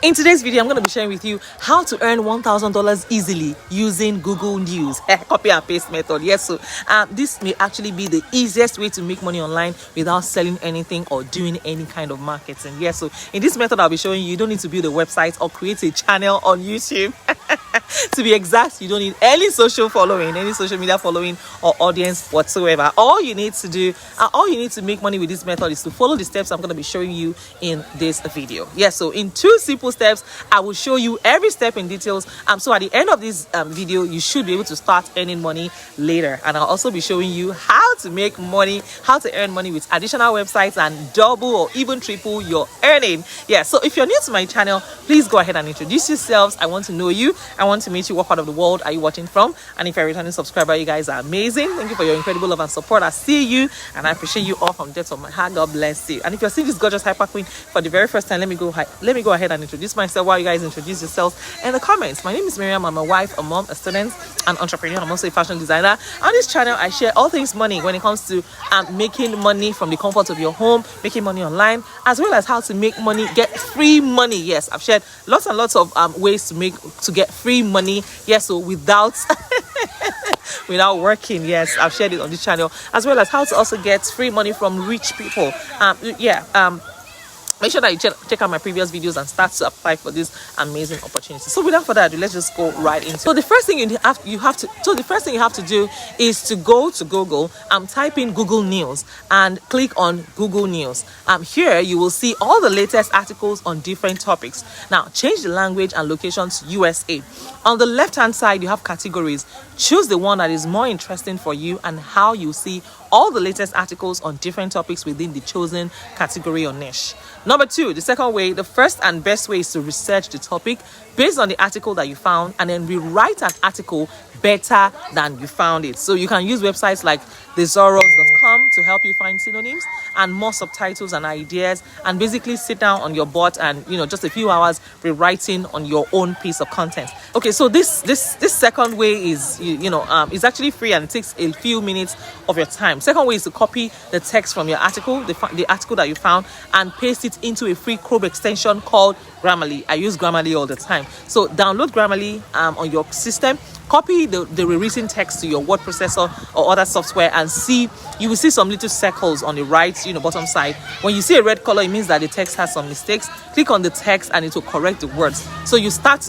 In today's video, I'm going to be sharing with you how to earn $1,000 easily using Google News. Copy and paste method. Yes, so this may actually be the easiest way to make money online without selling anything or doing any kind of marketing. Yes, so in this method, I'll be showing you don't need to build a website or create a channel on YouTube. To be exact, you don't need any social following, any social media following or audience whatsoever. All you need to do, all you need to make money with this method is to follow the steps I'm going to be showing you in this video. Yes, so in 2 simple steps, I will show you every step in details. So at the end of this video, you should be able to start earning money later. And I'll also be showing you how to make money, how to earn money with additional websites and double or even triple your earning. Yeah, so if you're new to my channel, please go ahead and introduce yourselves. I want to know you. I want to meet you. What part of the world are you watching from? And if you're a returning subscriber, you guys are amazing. Thank you for your incredible love and support. I see you and I appreciate you all from the depths of my heart. God bless you. And if you're seeing this gorgeous hyper queen for the very first time, let me go ahead and introduce myself while you guys introduce yourselves in the comments. My name is Mariam. I'm a wife, a mom, a student, an entrepreneur. I'm also a fashion designer. On this channel, I share all things money when it comes to making money from the comfort of your home, making money online, as well as how to make money, get free money. Yes, I've shared lots and lots of ways to get free money. Yes, so without working. Yes, I've shared it on this channel, as well as how to also get free money from rich people. Make sure that you check out my previous videos and start to apply for this amazing opportunity. So without further ado, let's just go right into it. So the first thing you have to do is to go to Google, type in Google News and click on Google News. Here you will see all the latest articles on different topics. Now change the language and location to USA. On the left hand side, you have categories. Choose the one that is more interesting for you and how you see all the latest articles on different topics within the chosen category or niche. Number 2, the second way, the first and best way is to research the topic based on the article that you found and then rewrite an article better than you found it. So you can use websites like thesaurus.com to help you find synonyms and more subtitles and ideas, and basically sit down on your butt and just a few hours rewriting on your own piece of content. Okay, so this second way is is actually free and it takes a few minutes of your time. Second way is to copy the text from your article, the article that you found, and paste it into a free Chrome extension called Grammarly. I use Grammarly all the time. So download Grammarly on your system, copy the rewritten text to your word processor or other software, and you will see some little circles on the right bottom side. When you see a red color, it means that the text has some mistakes. Click on the text and it will correct the words. So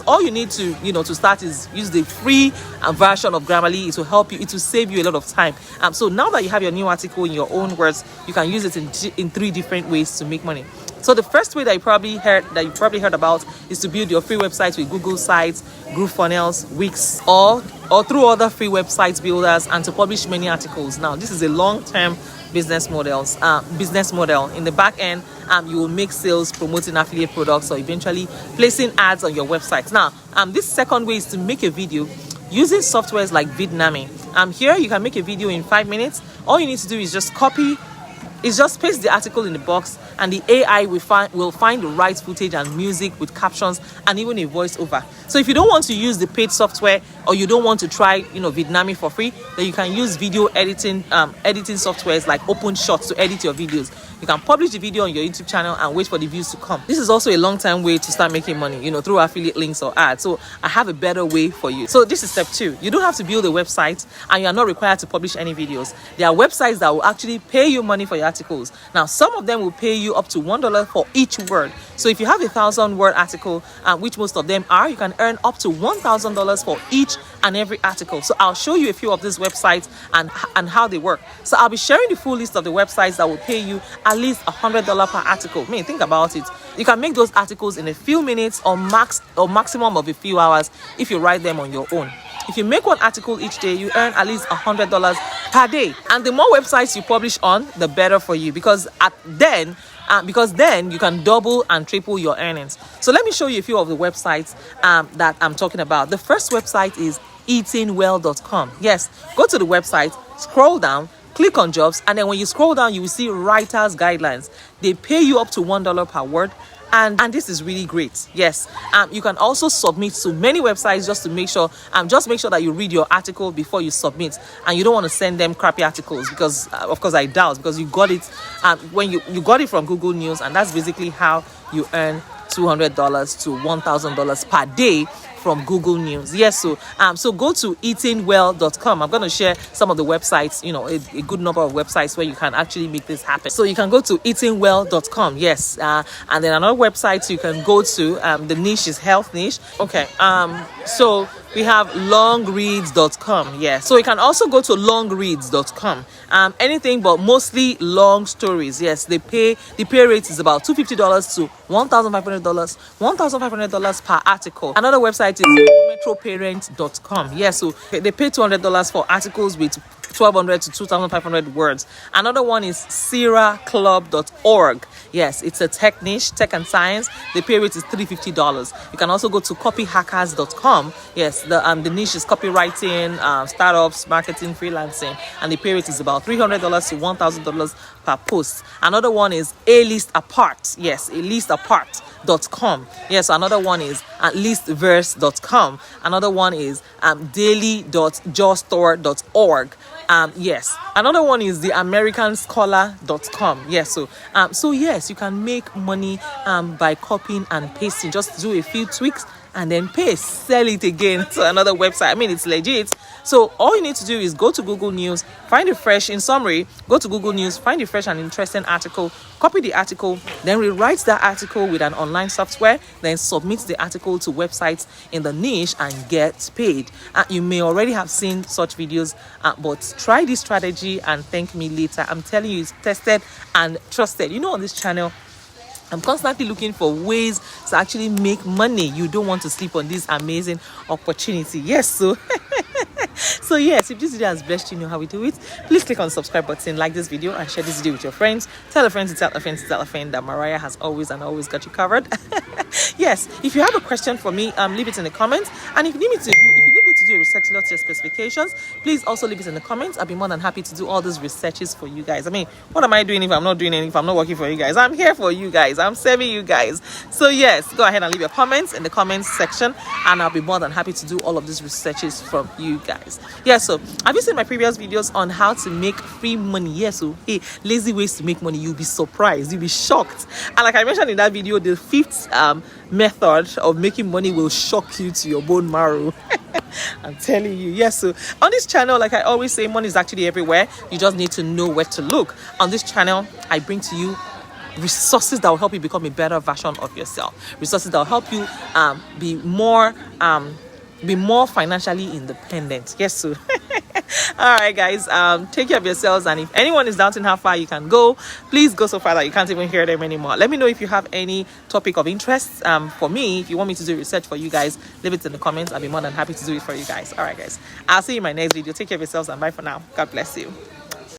all you need to start is use the free version of Grammarly. It will help you, it will save you a lot of time. So now that you have your new article in your own words, you can use it in 3 different ways to make money. So the first way that you probably heard about is to build your free website with Google Sites, GrooveFunnels, Wix, or through other free website builders, and to publish many articles. Now, this is a long-term business model. In the back end, you will make sales promoting affiliate products or eventually placing ads on your website. Now, this second way is to make a video using softwares like Vidnami. Here you can make a video in 5 minutes. All you need to do is just paste the article in the box, and the AI will find the right footage and music with captions and even a voiceover. So if you don't want to use the paid software, or you don't want to try Vidnami for free, then you can use video editing softwares like OpenShot to edit your videos. You can publish the video on your YouTube channel and wait for the views to come. This is also a long-time way to start making money, through affiliate links or ads. So I have a better way for you. So this is step 2. You don't have to build a website, and you are not required to publish any videos. There are websites that will actually pay you money for your articles. Now, some of them will pay you up to $1 for each word. So if you have a 1,000-word article, which most of them are, you can earn up to $1,000 for each and every article. So I'll show you a few of these websites and how they work. So I'll be sharing the full list of the websites that will pay you at least $100 per article. Think about it. You can make those articles in a few minutes or maximum of a few hours if you write them on your own. If you make one article each day, you earn at least $100 per day. And the more websites you publish on, the better for you, because then you can double and triple your earnings. So let me show you a few of the websites that I'm talking about. The first website is eatingwell.com. Yes, go to the website, scroll down, click on jobs, and then when you scroll down, you will see writers guidelines. They pay you up to $1 per word. And this is really great. Yes, you can also submit to many websites just to make sure that you read your article before you submit, and you don't want to send them crappy articles, because of course I doubt, because you got it when you got it from Google News, and that's basically how you earn $200 to $1,000 per day from Google News. Yes, so go to eatingwell.com. I'm going to share some of the websites, a good number of websites where you can actually make this happen. So you can go to eatingwell.com. Yes, and then another website you can go to, the niche is health niche. Okay, so we have longreads.com. Yeah, so you can also go to longreads.com. Anything but mostly long stories. Yes, the pay rate is about $250 to $1,500 per article. Another website is metroparent.com. Yeah, so they pay $200 for articles with 1,200 to 2,500 words. Another one is sierraclub.org. Yes, it's a tech niche, tech and science. The pay rate is $350. You can also go to copyhackers.com. Yes, the niche is copywriting, startups, marketing, freelancing, and the pay rate is about $300 to $1,000 per post. Another one is alisteapart. Yes, alisteapart.com. Yes, another one is atleastverse.com. Another one is daily.jawstore.org. Yes, another one is the americanscholar.com. Yes, so yes, you can make money by copying and pasting. Just do a few tweaks and then paste, sell it again to another website. I mean, it's legit. So all you need to do is go to Google News, find a fresh, in summary, go to Google News, find a fresh and interesting article, copy the article, then rewrite that article with an online software, then submit the article to websites in the niche and get paid. You may already have seen such videos, but try this strategy and thank me later. I'm telling you, it's tested and trusted. On this channel, I'm constantly looking for ways to actually make money. You don't want to sleep on this amazing opportunity. Yes, so yes, if this video has blessed you, know how we do it. Please click on the subscribe button, like this video, and share this video with your friends. Tell a friend to tell a friend to tell a friend that Mariah has always got you covered. Yes, if you have a question for me, leave it in the comments. And if you need me to do a research lot to your specifications, please also leave it in the comments. I'll be more than happy to do all these researches for you guys. I mean, what am I doing if I'm not doing anything, if I'm not working for you guys? I'm here for you guys. I'm serving you guys. So yes, go ahead and leave your comments in the comments section, and I'll be more than happy to do all of these researches from you guys. Yeah, so have you seen my previous videos on how to make free money? Yes, so hey, lazy ways to make money. You'll be surprised, you'll be shocked. And like I mentioned in that video, the fifth method of making money will shock you to your bone marrow. I'm telling you. Yes, so on this channel, like I always say, money is actually everywhere. You just need to know where to look. On this channel, I bring to you resources that will help you become a better version of yourself, resources that will help you be more financially independent. Yes, so all right guys, take care of yourselves, and if anyone is doubting how far you can go, please go so far that you can't even hear them anymore. Let me know if you have any topic of interest for me. If you want me to do research for you guys, leave it in the comments. I'll be more than happy to do it for you guys. All right guys, I'll see you in my next video. Take care of yourselves and bye for now. God bless you.